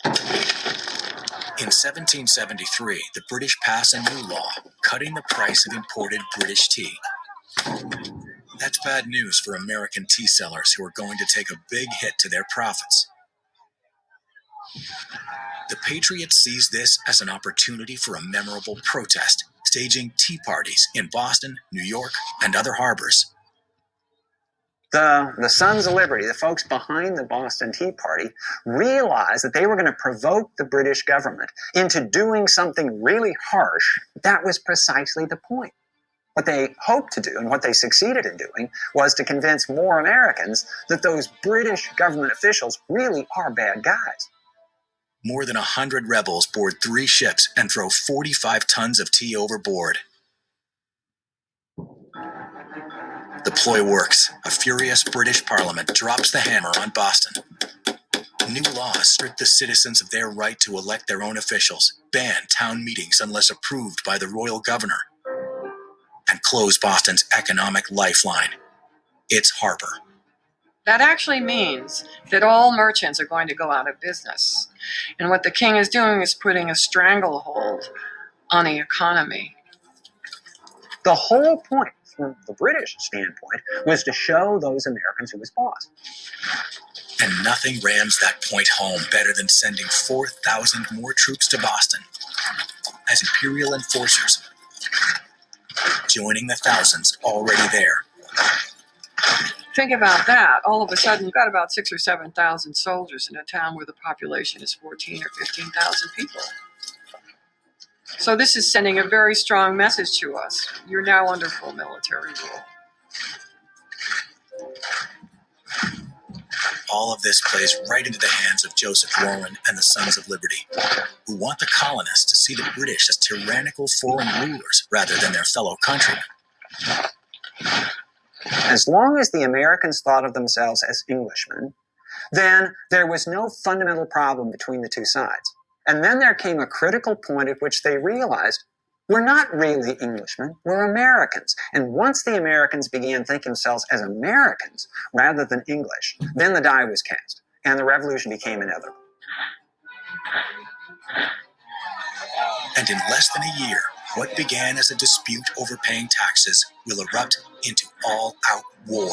In 1773, the British pass a new law, cutting the price of imported British tea. That's bad news for American tea sellers who are going to take a big hit to their profits. The Patriots seized this as an opportunity for a memorable protest, staging tea parties in Boston, New York, and other harbors. The Sons of Liberty, the folks behind the Boston Tea Party, realized that they were going to provoke the British government into doing something really harsh. That was precisely the point. What they hoped to do, and what they succeeded in doing, was to convince more Americans that those British government officials really are bad guys. More than 100 rebels board 3 ships and throw 45 tons of tea overboard. The ploy works. A furious British Parliament drops the hammer on Boston. New laws strip the citizens of their right to elect their own officials, ban town meetings unless approved by the royal governor, and close Boston's economic lifeline, its harbor. That actually means that all merchants are going to go out of business. And what the king is doing is putting a stranglehold on the economy. The whole point, from the British standpoint, was to show those Americans who was boss. And nothing rams that point home better than sending 4,000 more troops to Boston as imperial enforcers, joining the thousands already there. Think about that. All of a sudden, you've got about 6,000 or 7,000 soldiers in a town where the population is 14,000 or 15,000 people. So this is sending a very strong message to us. You're now under full military rule. All of this plays right into the hands of Joseph Warren and the Sons of Liberty, who want the colonists to see the British as tyrannical foreign rulers rather than their fellow countrymen. As long as the Americans thought of themselves as Englishmen, then there was no fundamental problem between the two sides. And then there came a critical point at which they realized, we're not really Englishmen, we're Americans. And once the Americans began thinking themselves as Americans rather than English, then the die was cast, and the revolution became inevitable. And in less than a year, what began as a dispute over paying taxes will erupt into all-out war.